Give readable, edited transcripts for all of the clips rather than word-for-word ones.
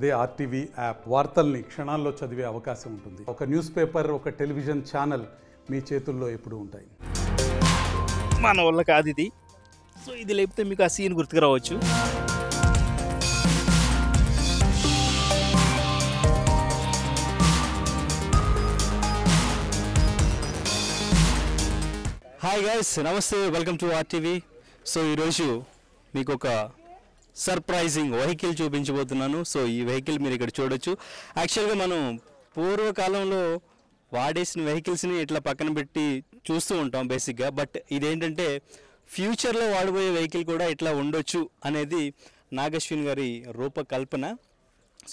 అదే RTV app వార్తల్ని క్షణాల్లో చదివే అవకాశం ఉంటుంది. ఒక న్యూస్ పేపర్, ఒక టెలివిజన్ ఛానల్ మీ చేతుల్లో ఎప్పుడూ ఉంటాయి. మన వల్ల కాదు ఇది. సో ఇది లేకపోతే మీకు ఆ సీన్ గుర్తుకు రావచ్చు. హాయ్ గైస్, నమస్తే, వెల్కమ్ టు ఆర్టీవీ. సో ఈరోజు మీకు ఒక సర్ప్రైజింగ్ వెహికల్ చూపించబోతున్నాను. సో ఈ వెహికల్ మీరు ఇక్కడ చూడొచ్చు. యాక్చువల్గా మనం పూర్వకాలంలో వాడేసిన వెహికల్స్ని ఇట్లా పక్కన పెట్టి చూస్తూ ఉంటాం బేసిక్గా. బట్ ఇదేంటంటే ఫ్యూచర్లో వాడబోయే వెహికల్ కూడా ఇట్లా ఉండొచ్చు అనేది నాగశ్విన్ గారి రూపకల్పన.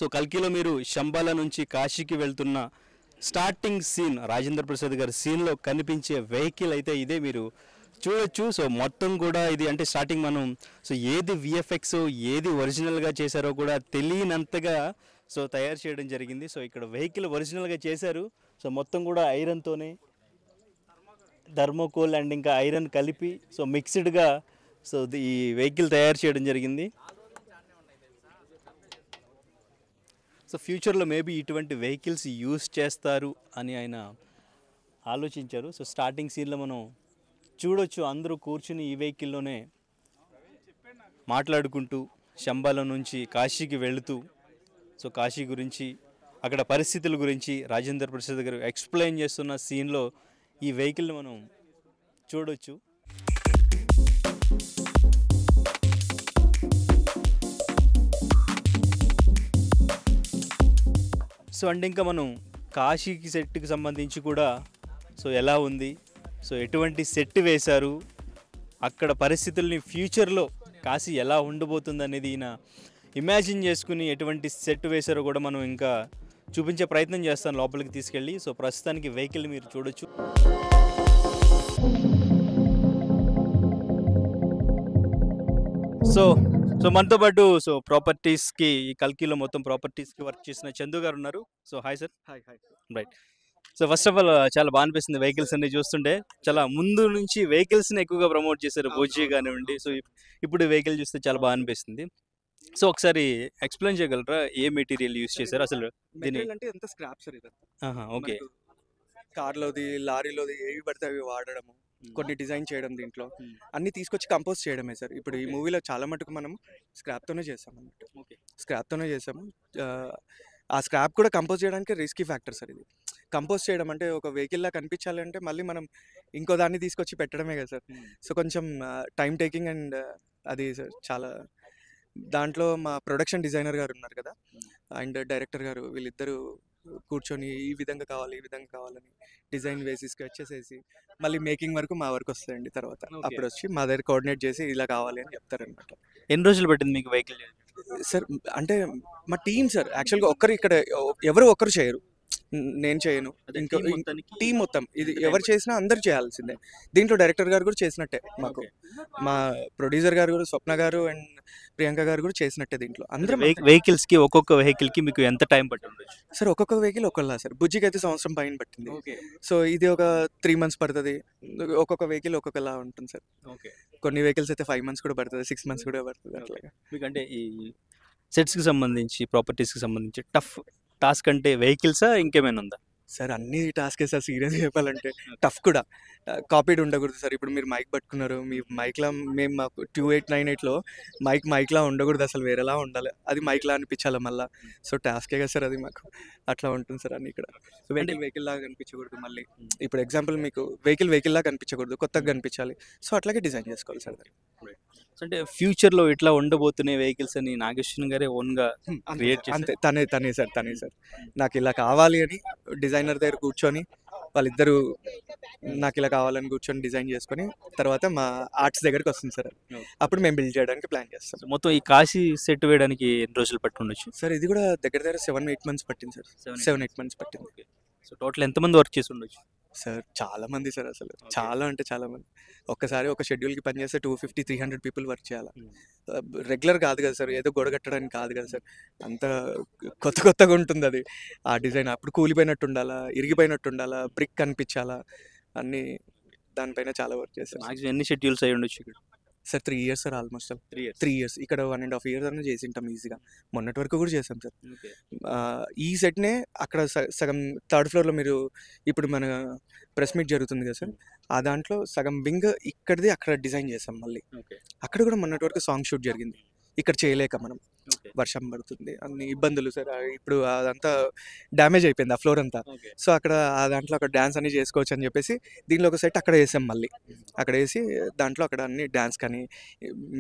సో కల్కిలో మీరు శంబాలా నుంచి కాశీకి వెళ్తున్న స్టార్టింగ్ సీన్, రాజేంద్ర ప్రసాద్ గారి సీన్లో కనిపించే వెహికల్ అయితే ఇదే, మీరు చూడొచ్చు. సో మొత్తం కూడా ఇది అంటే స్టార్టింగ్ మనం సో ఏది విఎఫ్ఎక్స్ ఏది ఒరిజినల్గా చేశారో కూడా తెలియనంతగా సో తయారు చేయడం జరిగింది. సో ఇక్కడ వెహికల్ ఒరిజినల్గా చేశారు. సో మొత్తం కూడా ఐరన్తోనే, థర్మోకోల్ అండ్ ఇంకా ఐరన్ కలిపి సో మిక్స్డ్గా సో ఈ వెహికల్ తయారు చేయడం జరిగింది. సో ఫ్యూచర్లో మేబీ ఇటువంటి వెహికల్స్ యూస్ చేస్తారు అని ఆయన ఆలోచించారు. సో స్టార్టింగ్ సీన్లో మనం చూడొచ్చు, అందరూ కూర్చుని ఈ వెహికల్లోనే మాట్లాడుకుంటూ శంబాలా నుంచి కాశీకి వెళుతూ సో కాశీ గురించి, అక్కడ పరిస్థితుల గురించి రాజేంద్ర ప్రసాద్ గారు ఎక్స్ప్లెయిన్ చేస్తున్న సీన్లో ఈ వెహికల్ని మనం చూడొచ్చు. సో అంటే ఇంకా మనం కాశీకి సెట్కి సంబంధించి కూడా సో ఎలా ఉంది, సో ఎటువంటి సెట్ వేశారు, అక్కడ పరిస్థితుల్ని ఫ్యూచర్లో కాశీ ఎలా ఉండబోతుంది అనేది ఈయన ఇమాజిన్ చేసుకుని ఎటువంటి సెట్ వేశారో కూడా మనం ఇంకా చూపించే ప్రయత్నం చేస్తాను లోపలికి తీసుకెళ్ళి. సో ప్రస్తుతానికి వెహికల్ మీరు చూడొచ్చు. సో సో మనతో పాటు సో ప్రాపర్టీస్కి, ఈ కల్కిలో మొత్తం ప్రాపర్టీస్కి వర్క్ చేసిన చందు గారు ఉన్నారు. So hi sir. Hi right. So first of all చాలా బాగా అనిపిస్తుంది వెహికల్స్ అన్ని చూస్తుంటే. చాలా ముందు నుంచి వెహికల్స్ని ఎక్కువగా ప్రమోట్ చేశారు, బోజీ కానివ్వండి. సో ఇప్పుడు వెహికల్ చూస్తే చాలా బాగా అనిపిస్తుంది. సో ఒకసారి ఎక్స్ప్లెయిన్ చేయగలరా ఏ మెటీరియల్ యూస్ చేశారు అసలు? మెటీరియల్ అంటే ఎంత స్క్రాప్ సార్ ఇది. ఓకే. కార్లోది, లారీలోది ఏవి పడితే అవి వాడడము, కొన్ని డిజైన్ చేయడం, దీంట్లో అన్ని తీసుకొచ్చి కంపోజ్ చేయడమే సార్. ఇప్పుడు ఈ మూవీలో చాలా మటుకు మనం స్క్రాప్తోనే చేస్తాం అన్నట్టు. ఓకే. స్క్రాప్తోనే చేసాము. ఆ స్క్రాప్ కూడా కంపోజ్ చేయడానికి రిస్కీ ఫ్యాక్టర్ సార్ ఇది. కంపోజ్ చేయడం అంటే ఒక వెహికల్లా కనిపించాలి అంటే మళ్ళీ మనం ఇంకో దాన్ని తీసుకొచ్చి పెట్టడమే కదా సార్. సో కొంచెం టైం టేకింగ్ అండ్ అది సార్ చాలా. దాంట్లో మా ప్రొడక్షన్ డిజైనర్ గారు ఉన్నారు కదా, అండ్ డైరెక్టర్ గారు, వీళ్ళిద్దరూ కూర్చొని ఈ విధంగా కావాలి, ఈ విధంగా కావాలని డిజైన్ వేసి స్కెచెస్ వేసి మళ్ళీ మేకింగ్ వరకు మా వరకు వస్తాయండి. తర్వాత అప్పుడు వచ్చి మా దగ్గర కోఆర్డినేట్ చేసి ఇలా కావాలి అని చెప్తారనమాట. ఎన్ని రోజులు పట్టింది మీకు వెహికల్? సార్ అంటే మా టీం సార్, యాక్చువల్గా ఒక్కరు ఇక్కడ ఎవరు ఒక్కరు చేయరు, నేను చేయను, ఇంకో టీం మొత్తం ఇది ఎవరు చేసినా అందరు చేయాల్సిందే. దీంట్లో డైరెక్టర్ గారు కూడా చేసినట్టే, మాకు మా ప్రొడ్యూసర్ గారు కూడా, స్వప్న గారు అండ్ ప్రియాంక గారు కూడా చేసినట్టే. దీంట్లో అందరూ వెహికల్స్కి, ఒక్కొక్క వెహికల్కి మీకు ఎంత టైం పట్టింది సార్? ఒక్కొక్క వెహికల్ ఒకళ్ళ సార్. బుజ్జికి అయితే సంవత్సరం పైన పట్టింది. సో ఇది ఒక 3 months పడుతుంది. ఒక్కొక్క వెహికల్ ఒక్కొక్కలా ఉంటుంది సార్. కొన్ని వెహికల్స్ అయితే 5 months కూడా పడుతుంది, 6 months కూడా పడుతుంది. అట్లాగా మీకు అంటే ఈ సెట్స్కి సంబంధించి, ప్రాపర్టీస్కి సంబంధించి టఫ్ టాస్క్ అంటే వెహికల్సా ఇంకేమైనా ఉందా సార్? అన్ని టాస్కే సార్, సీరియస్గా చెప్పాలంటే. టఫ్ కూడా, కాపీడ్ ఉండకూడదు సార్. ఇప్పుడు మీరు మైక్ పట్టుకున్నారు, మీ మైక్లా మేము మాకు 2898లో మైక్లా ఉండకూడదు అసలు, వేరేలా ఉండాలి. అది మైక్లా అనిపించాలి మళ్ళీ. సో టాస్కే కదా సార్ అది మాకు. అట్లా ఉంటుంది సార్ అన్ని ఇక్కడ. వెహికల్ లాగా కనిపించకూడదు మళ్ళీ. ఇప్పుడు ఎగ్జాంపుల్ మీకు వెహికల్ లాగా కనిపించకూడదు, కొత్తగా కనిపించాలి. సో అట్లాగే డిజైన్ చేసుకోవాలి సార్. అంటే ఫ్యూచర్లో ఇట్లా ఉండబోతున్నాయి వెహికల్స్ అని నాగేశ్వన్ గారే ఓన్గా క్రియేట్ చేసి, అంతే, తనే సార్. నాకు ఇలా కావాలి అని డిజైనర్ దగ్గర కూర్చొని వాళ్ళిద్దరూ నాకు ఇలా కావాలని కూర్చొని డిజైన్ చేసుకొని తర్వాత మా ఆర్ట్స్ దగ్గరికి వస్తుంది సార్. అప్పుడు మేము బిల్డ్ చేయడానికి ప్లాన్ చేస్తాం. మొత్తం ఈ కాశీ సెట్ వేయడానికి ఎన్ని రోజులు పట్టి ఉండొచ్చు సార్? ఇది కూడా దగ్గర 7-8 months పట్టింది సార్. 7-8 months పట్టింది. సో టోటల్ ఎంతమంది వర్క్ చేసి ఉండొచ్చు సార్? చాలా మంది సార్, అసలు చాలా అంటే చాలా మంది. ఒక్కసారి ఒక షెడ్యూల్కి పని చేస్తే 250-300 people వర్క్ చేయాలి. రెగ్యులర్ కాదు కదా సార్, ఏదో గొడగట్టడానికి కాదు కదా సార్. అంత కొత్తగా ఉంటుంది అది. ఆ డిజైన్ అప్పుడు కూలిపోయినట్టు ఉండాలా, ఇరిగిపోయినట్టు ఉండాలా, బ్రిక్ కనిపించాలా, అన్నీ దానిపైన చాలా వర్క్ చేస్తారు. మాక్సిమం ఎన్ని షెడ్యూల్స్ అయ్యి ఉండొచ్చు ఇక్కడ? Sir 3 years sir almost 3 years. 3 years ఇక్కడ 1.5 ఇయర్స్ అన్న చేసి ఉంటాం ఈజీగా. మొన్నటి వరకు కూడా చేసాం సార్. ఓకే. ఈ సెట్నే అక్కడ సగం థర్డ్ ఫ్లోర్లో మీరు ఇప్పుడు మన ప్రెస్ మీట్ జరుగుతుంది కదా సార్, ఆ దాంట్లో సగం వింగ్ ఇక్కడిది అక్కడ డిజైన్ చేసాం మళ్ళీ. ఓకే. అక్కడ కూడా మొన్నటి వరకు సాంగ్ షూట్ జరిగింది. ఇక్కడ చేయలేక మనం ఓకే. వర్షం పడుతుంది అన్ని ఇబ్బందులు సార్. ఇప్పుడు అదంతా డ్యామేజ్ అయిపోయింది ఆ ఫ్లోర్ అంతా. ఓకే. సో అక్కడ ఆ దాంట్లో అక్కడ డ్యాన్స్ అన్ని చేసుకోవచ్చు అని చెప్పేసి దీనిలో ఒక సెట్ అక్కడ వేసాం మళ్ళీ. అక్కడ వేసి దాంట్లో అక్కడ అన్ని డ్యాన్స్ కానీ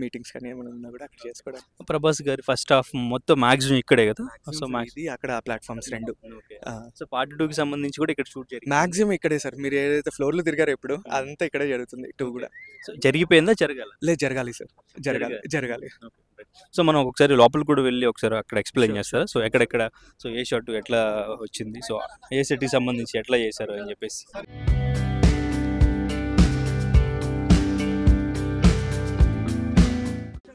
మీటింగ్స్ కానీ ఏమైనా ఉన్నా కూడా అక్కడ చేసుకోవడం. ప్రభాస్ గారి ఫస్ట్ హాఫ్ మొత్తం మాక్సిమం ఇక్కడే కదా. సో ఇది అక్కడ ప్లాట్ఫామ్స్ 2 సో పార్ట్ 2కి సంబంధించి కూడా ఇక్కడ షూట్ జరిగింది. మాక్సిమం ఇక్కడే సార్. మీరు ఏదైతే ఫ్లోర్లో తిరిగారో ఎప్పుడు అదంతా ఇక్కడే జరుగుతుంది 2 కూడా. సో జరిగిపోయిందా, జరగాల? లేదు జరగాలి సార్, జరగాలి. సో మనం ఒకసారి లోపల కూడా వెళ్ళి ఒకసారి అక్కడ ఎక్స్ప్లెయిన్ చేస్తారా? సో ఎక్కడెక్కడ, సో ఏ షాట్ ఎట్లా వచ్చింది, సో ఏ సెట్కి సంబంధించి ఎట్లా చేశారు అని చెప్పేసి.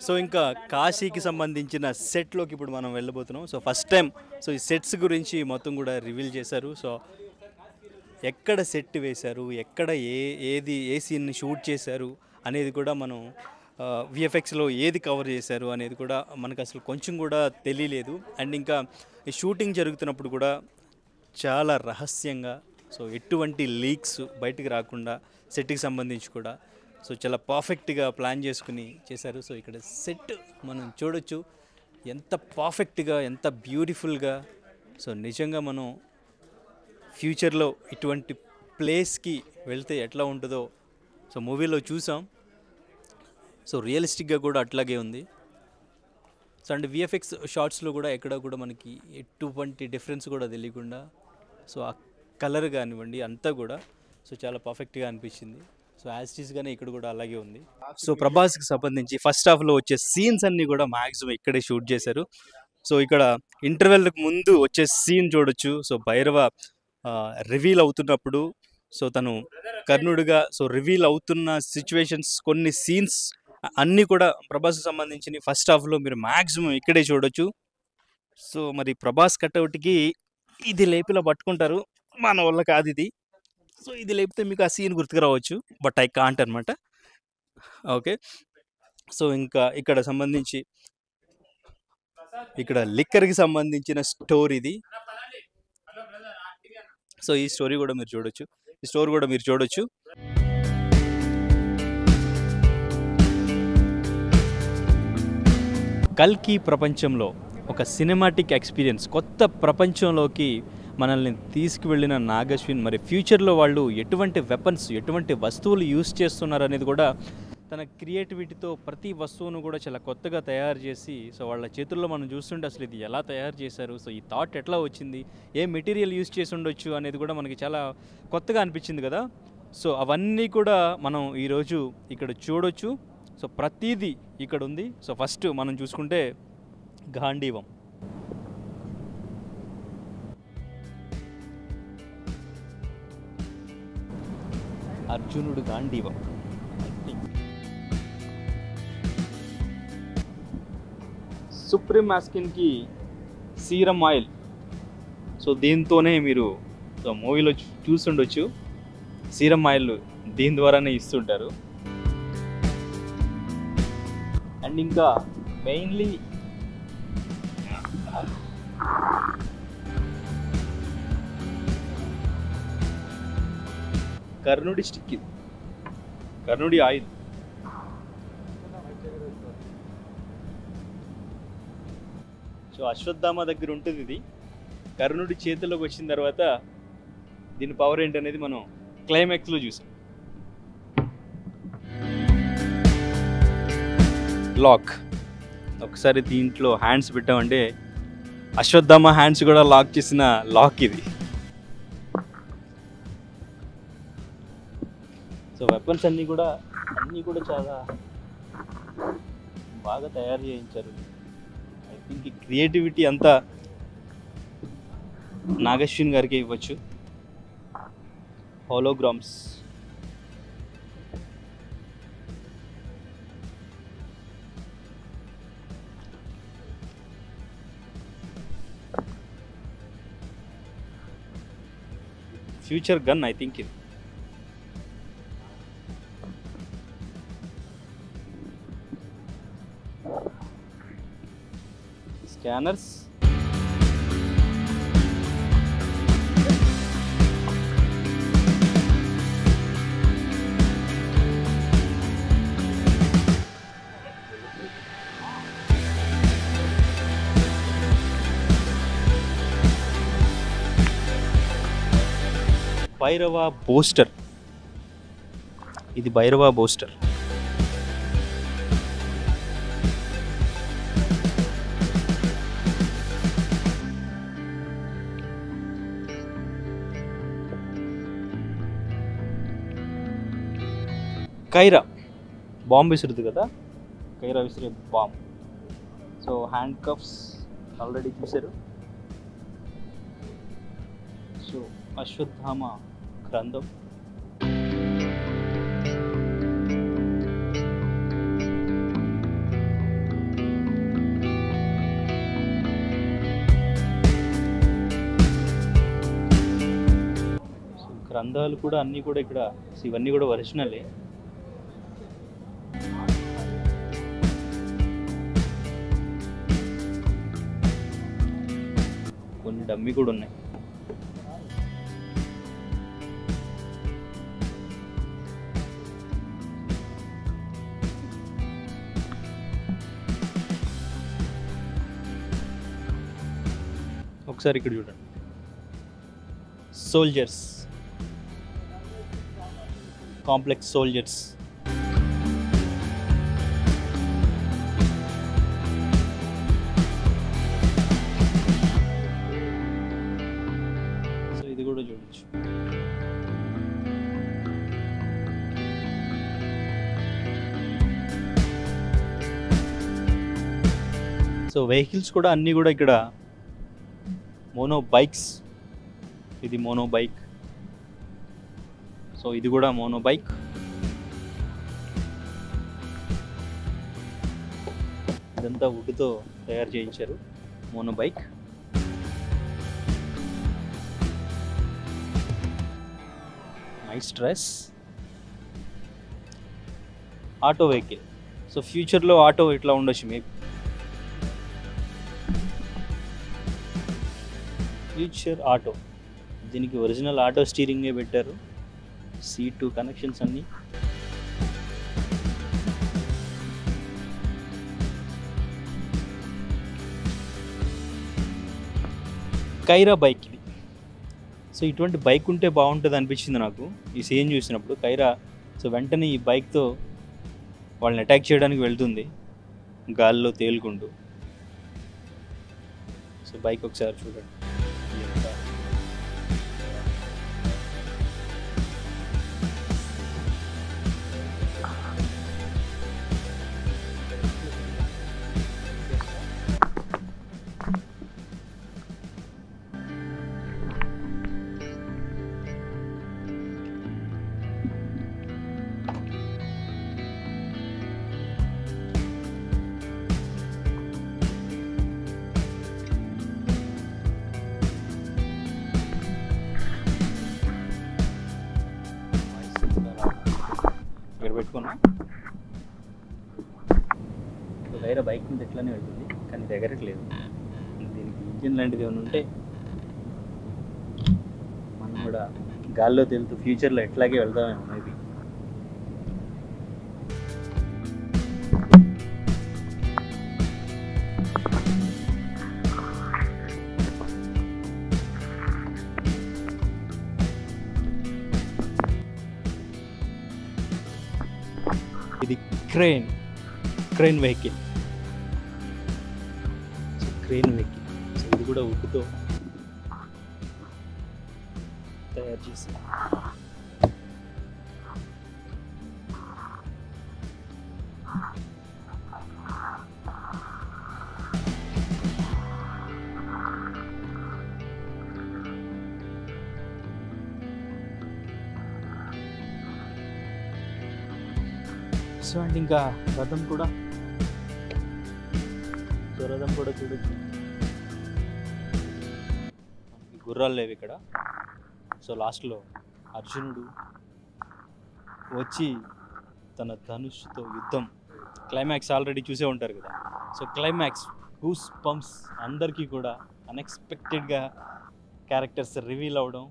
సో ఇంకా కాశీకి సంబంధించిన సెట్లోకి ఇప్పుడు మనం వెళ్ళబోతున్నాం. సో ఫస్ట్ టైం సో ఈ సెట్స్ గురించి మొత్తం కూడా రివీల్ చేశారు. సో ఎక్కడ సెట్ వేశారు, ఎక్కడ ఏ సీన్ని షూట్ చేశారు అనేది కూడా మనం విఎఫ్ఎక్స్లో ఏది కవర్ చేశారు అనేది కూడా మనకు అసలు కొంచెం కూడా తెలియలేదు. అండ్ ఇంకా ఈ షూటింగ్ జరుగుతున్నప్పుడు కూడా చాలా రహస్యంగా, సో ఎటువంటి లీక్స్ బయటికి రాకుండా సెట్కి సంబంధించి కూడా సో చాలా పర్ఫెక్ట్గా ప్లాన్ చేసుకుని చేశారు. సో ఇక్కడ సెట్ మనం చూడొచ్చు ఎంత పర్ఫెక్ట్గా, ఎంత బ్యూటిఫుల్గా. సో నిజంగా మనం ఫ్యూచర్లో ఇటువంటి ప్లేస్కి వెళ్తే ఎట్లా ఉంటుందో సో మూవీలో చూసాం. సో రియలిస్టిక్గా కూడా అట్లాగే ఉంది. సో అండ్ విఎఫ్ఎక్స్ షార్ట్స్లో కూడా ఎక్కడ కూడా మనకి ఎటువంటి డిఫరెన్స్ కూడా తెలియకుండా, సో ఆ కలర్ కానివ్వండి అంతా కూడా సో చాలా పర్ఫెక్ట్గా అనిపించింది. సో యాజ్ ఇట్ ఈస్గానే ఇక్కడ కూడా అలాగే ఉంది. సో ప్రభాస్కి సంబంధించి ఫస్ట్ హాఫ్లో వచ్చే సీన్స్ అన్నీ కూడా మ్యాక్సిమం ఇక్కడే షూట్ చేశారు. సో ఇక్కడ ఇంటర్వెల్కి ముందు వచ్చే సీన్ చూడొచ్చు. సో భైరవ రివీల్ అవుతున్నప్పుడు సో తను కర్ణుడిగా సో రివీల్ అవుతున్న సిచ్యువేషన్స్, కొన్ని సీన్స్ అన్నీ కూడా ప్రభాస్కి సంబంధించిన ఫస్ట్ హాఫ్లో మీరు మ్యాక్సిమం ఇక్కడే చూడొచ్చు. సో మరి ప్రభాస్ కట్అవుట్కి ఇది లేపిలా పట్టుకుంటారు, మన వల్ల కాదు ఇది. సో ఇది లేపితే మీకు ఆ సీన్ గుర్తుకు రావచ్చు, బట్ ఐ కాంట్ అనమాట. ఓకే. సో ఇంకా ఇక్కడ సంబంధించి ఇక్కడ లిక్కర్కి సంబంధించిన స్టోరీది. సో ఈ స్టోరీ కూడా మీరు చూడొచ్చు. కల్కి ప్రపంచంలో ఒక సినిమాటిక్ ఎక్స్పీరియన్స్, కొత్త ప్రపంచంలోకి మనల్ని తీసుకువెళ్ళిన నాగశ్విన్ మరి ఫ్యూచర్లో వాళ్ళు ఎటువంటి వెపన్స్, ఎటువంటి వస్తువులు యూస్ చేస్తున్నారు అనేది కూడా తన క్రియేటివిటీతో ప్రతి వస్తువును కూడా చాలా కొత్తగా తయారు చేసి సో వాళ్ళ చేతుల్లో మనం చూస్తుంటే అసలు ఇది ఎలా తయారు చేశారు, సో ఈ థాట్ ఎట్లా వచ్చింది, ఏ మెటీరియల్ యూస్ చేసి ఉండొచ్చు అనేది కూడా మనకి చాలా కొత్తగా అనిపించింది కదా. సో అవన్నీ కూడా మనం ఈరోజు ఇక్కడ చూడొచ్చు. సో ప్రతిదీ ఇక్కడ ఉంది. సో ఫస్ట్ మనం చూసుకుంటే గాంధీవం. అర్జునుడు గాంధీవం. సుప్రీం మాస్కిన్కి సీరం ఆయిల్. సో దీంతోనే మీరు సో మూవీలో చూస్తుండొచ్చు, సీరం ఆయిల్ దీని ద్వారానే ఇస్తుంటారు. అండ్ ఇంకా మెయిన్లీ కర్ణుడి స్టిక్, ఇది కర్ణుడి ఆయిల్. సో అశ్వత్థామ దగ్గర ఉంటుంది ఇది. కర్ణుడి చేతిలోకి వచ్చిన తర్వాత దీని పవర్ ఏంటనేది మనం క్లైమాక్స్లో చూసాం. లాక్, ఒకసారి దీంట్లో హ్యాండ్స్ పెట్టామంటే అశ్వత్థామ హ్యాండ్స్ కూడా లాక్ చేసిన లాక్ ఇది. సో వెపన్స్ అన్నీ కూడా చాలా బాగా తయారు చేయించారు. ఐ థింక్ ఈ క్రియేటివిటీ అంతా నాగశ్విన్ గారికి ఇవ్వచ్చు. Holograms, future gun I think ఇది. Scanners, Bhairava booster. ఇది భైరవ బూస్టర్. కైరా బాంబ్ విసురుది కదా, కైరా విసిరే bomb. So hand cuffs already చూసారు. సో అశ్వత్థామ గ్రంథం, గ్రంథాలు కూడా అన్నీ కూడా ఇక్కడ, ఇవన్నీ కూడా ఒరిజినలే. కొన్ని డమ్మీ కూడా ఉన్నాయి. ఒకసారి ఇక్కడ చూడండి, సోల్జర్స్, కాంప్లెక్స్ సోల్జర్స్. సో ఇది కూడా చూడొచ్చు. సో వెహికల్స్ కూడా అన్నీ కూడా ఇక్కడ మోనో బైక్స్. ఇది మోనో బైక్. సో ఇది కూడా మోనో బైక్. ఇదంతా వుడ్తో తయారు చేయించారు mono bike. Nice dress. Auto vehicle. So ఫ్యూచర్లో ఆటో ఇట్లా ఉండొచ్చు మేబీ. Future auto. దీనికి ఒరిజినల్ ఆటో స్టీరింగే పెట్టారు. C2 కనెక్షన్స్ అన్నీ. కైరా బైక్ ఇది. సో ఇటువంటి బైక్ ఉంటే బాగుంటుంది అనిపించింది నాకు ఈ సీన్ చూసినప్పుడు. కైరా సో వెంటనే ఈ బైక్తో వాళ్ళని అటాక్ చేయడానికి వెళ్తుంది గాల్లో తేలుకుంటూ. సో బైక్ ఒకసారి చూడండి. ఇక్కడ పెట్టుకున్నా. వేరే బైక్ మీద ఎట్లానే వెళ్తుంది కానీ దగ్గరకు లేదు. దీనికి ఇంజిన్ లాంటిది ఏమైనా ఉంటే మనం కూడా గాల్లో తేలుతూ ఫ్యూచర్లో ఎట్లాగే వెళ్దామేమో మేబీ. ఇది crane vehicle. Crane vehicle. So ఇది కూడా వుడ్తో తయారు చేసి సో అండ్ ఇంకా రథం కూడా. సో రథం కూడా చూడొచ్చు. మనకి గుర్రాలు లేవు ఇక్కడ. సో లాస్ట్లో అర్జునుడు వచ్చి తన ధనుష్తో యుద్ధం, క్లైమాక్స్ ఆల్రెడీ చూసే ఉంటారు కదా. సో క్లైమాక్స్ గూస్ పంప్స్ అందరికీ కూడా అన్ఎక్స్పెక్టెడ్గా క్యారెక్టర్స్ రివీల్ అవ్వడం,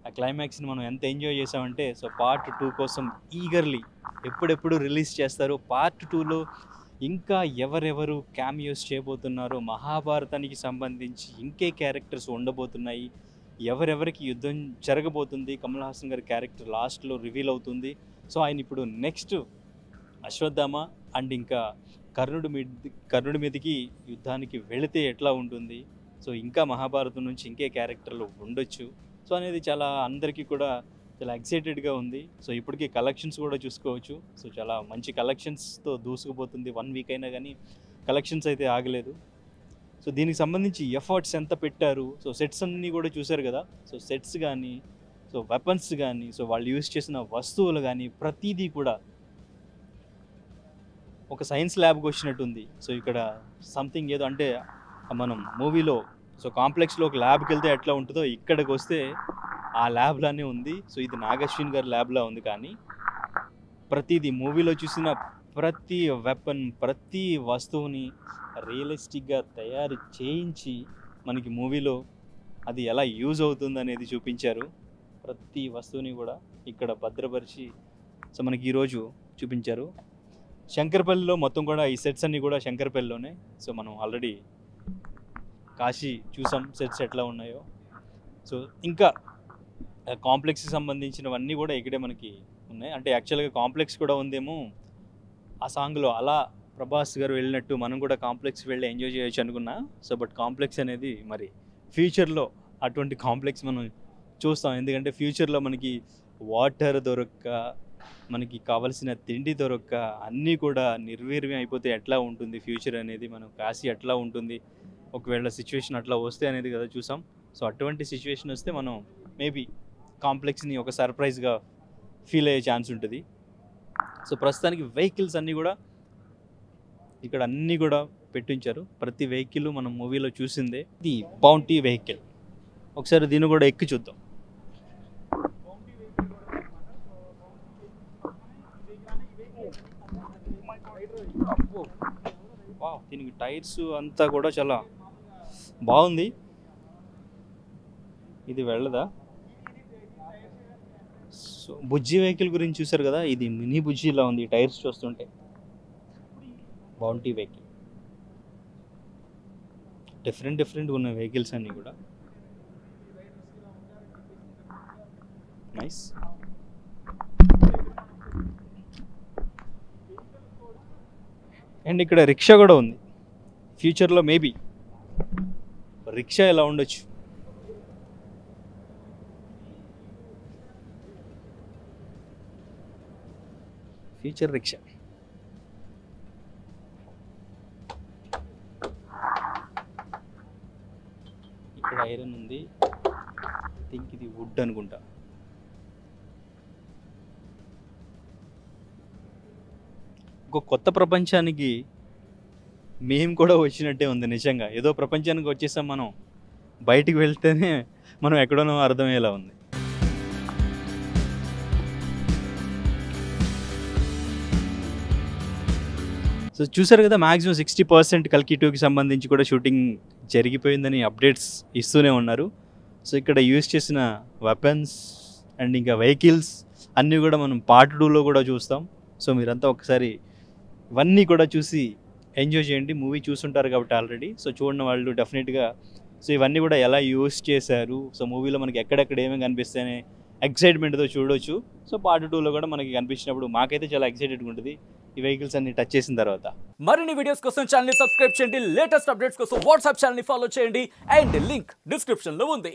ఆ క్లైమాక్స్ని మనం ఎంత ఎంజాయ్ చేసామంటే సో పార్ట్ 2 కోసం ఈగర్లీ ఎప్పుడెప్పుడు రిలీజ్ చేస్తారు, పార్ట్ 2లో ఇంకా ఎవరెవరు క్యామియోస్ చేయబోతున్నారో, మహాభారతానికి సంబంధించి ఇంకే క్యారెక్టర్స్ ఉండబోతున్నాయి, ఎవరెవరికి యుద్ధం జరగబోతుంది, కమల్ హాసన్ గారి క్యారెక్టర్ లాస్ట్లో రివీల్ అవుతుంది. సో ఆయన ఇప్పుడు నెక్స్ట్ అశ్వత్థామ అండ్ ఇంకా కర్ణుడి మీదకి యుద్ధానికి వెళితే ఎట్లా ఉంటుంది, సో ఇంకా మహాభారతం నుంచి ఇంకే క్యారెక్టర్లు ఉండొచ్చు సో అనేది చాలా అందరికీ కూడా చాలా ఎక్సైటెడ్గా ఉంది. సో ఇప్పటికీ కలెక్షన్స్ కూడా చూసుకోవచ్చు. సో చాలా మంచి కలెక్షన్స్తో దూసుకుపోతుంది. 1 వీక్ అయినా కానీ కలెక్షన్స్ అయితే ఆగలేదు. సో దీనికి సంబంధించి ఎఫర్ట్స్ ఎంత పెట్టారు, సో సెట్స్ అన్నీ కూడా చూశారు కదా. సో సెట్స్ కానీ, సో వెపన్స్ కానీ, సో వాళ్ళు యూజ్ చేసిన వస్తువులు కానీ ప్రతిదీ కూడా ఒక సైన్స్ ల్యాబ్కి వచ్చినట్టుంది. సో ఇక్కడ సంథింగ్ ఏదో అంటే మనం మూవీలో సో కాంప్లెక్స్లో ఒక ల్యాబ్కి వెళ్తే ఎట్లా ఉంటుందో ఇక్కడికి వస్తే ఆ ల్యాబ్లానే ఉంది. సో ఇది నాగశ్విన్ గారి ల్యాబ్లా ఉంది. కానీ ప్రతిదీ మూవీలో చూసిన ప్రతి వెపన్, ప్రతి వస్తువుని రియలిస్టిక్గా తయారు చేయించి మనకి మూవీలో అది ఎలా యూజ్ అవుతుంది అనేది చూపించారు. ప్రతి వస్తువుని కూడా ఇక్కడ భద్రపరిచి సో మనకి ఈరోజు చూపించారు. శంకరపల్లిలో మొత్తం కూడా ఈ సెట్స్ అన్నీ కూడా శంకరపల్లిలోనే. సో మనం ఆల్రెడీ కాశీ చూసాం సెట్స్ ఎట్లా ఉన్నాయో. సో ఇంకా కాంప్లెక్స్కి సంబంధించినవన్నీ కూడా ఇక్కడే మనకి ఉన్నాయి. అంటే యాక్చువల్గా కాంప్లెక్స్ కూడా ఉందేమో ఆ సాంగ్లో, అలా ప్రభాస్ గారు వెళ్ళినట్టు మనం కూడా కాంప్లెక్స్ వెళ్ళి ఎంజాయ్ చేయొచ్చు అనుకున్నా. సో బట్ కాంప్లెక్స్ అనేది మరి ఫ్యూచర్లో అటువంటి కాంప్లెక్స్ మనం చూస్తాం. ఎందుకంటే ఫ్యూచర్లో మనకి వాటర్ దొరక్క, మనకి కావలసిన తిండి దొరక్క, అన్నీ కూడా నిర్వీర్యం అయిపోతే ఎట్లా ఉంటుంది ఫ్యూచర్ అనేది, మనం కాశీ ఎట్లా ఉంటుంది ఒకవేళ సిచ్యువేషన్ అట్లా వస్తే అనేది కదా చూసాం. సో అటువంటి సిచ్యువేషన్ వస్తే మనం మేబీ కాంప్లెక్స్ని ఒక సర్ప్రైజ్గా ఫీల్ అయ్యే ఛాన్స్ ఉంటుంది. సో ప్రస్తుతానికి వెహికల్స్ అన్నీ కూడా ఇక్కడ అన్నీ కూడా పెట్టించారు. ప్రతి వెహికల్ మనం మూవీలో చూసిందే. ఇది బౌంటీ వెహికల్. ఒకసారి దీన్ని కూడా ఎక్కి చూద్దాం. దీనికి టైర్స్ అంతా కూడా చాలా బాగుంది. ఇది వెళ్ళదా? సో బుజ్జి వెహికల్ గురించి చూసారు కదా, ఇది మినీ బుజ్జిలా ఉంది టైర్స్ చూస్తుంటే. బౌంటీ వెహికల్ డిఫరెంట్ ఉన్న వెహికల్స్ అన్నీ కూడా నైస్. అండ్ ఇక్కడ రిక్షా కూడా ఉంది. ఫ్యూచర్లో మేబీ రిక్షా ఎలా ఉండొచ్చు. Future rickshaw. ఇక్కడ ఐరన్ ఉంది. థింక్ ఇది వుడ్ అనుకుంటా. ఒక కొత్త ప్రపంచానికి మేము కూడా వచ్చినట్టే ఉంది నిజంగా. ఏదో ప్రపంచానికి వచ్చేసాం మనం. బయటికి వెళ్తేనే మనం ఎక్కడోనో అర్థమయ్యేలా ఉంది. సో చూసారు కదా, మ్యాక్సిమం 60% కల్కి 2కి సంబంధించి కూడా షూటింగ్ జరిగిపోయిందని అప్డేట్స్ ఇస్తూనే ఉన్నారు. సో ఇక్కడ యూజ్ చేసిన వెపన్స్ అండ్ ఇంకా వెహికల్స్ అన్నీ కూడా మనం పార్ట్ 2లో కూడా చూస్తాం. సో మీరంతా ఒకసారి ఇవన్నీ కూడా చూసి ఎంజాయ్ చేయండి. మూవీ చూస్తుంటారు కాబట్టి ఆల్రెడీ. సో చూడని వాళ్ళు డెఫినెట్గా సో ఇవన్నీ కూడా ఎలా యూజ్ చేశారు, సో మూవీలో మనకి ఎక్కడెక్కడ ఏమేమి కనిపిస్తాయనే ఎక్సైట్మెంట్తో చూడొచ్చు. సో పార్ట్ 2లో కూడా మనకి కనిపించినప్పుడు మాకైతే చాలా ఎక్సైటెడ్గా ఉంటుంది ఈ వెహికల్స్ అన్ని టచ్ చేసిన తర్వాత. మరిన్ని వీడియోస్ కోసం ఛానల్ ని సబ్స్క్రైబ్ చేయండి. లేటెస్ట్ అప్డేట్స్ కోసం వాట్సాప్ ఛానల్ ని ఫాలో చేయండి. అండ్ లింక్ డిస్క్రిప్షన్ లో ఉంది.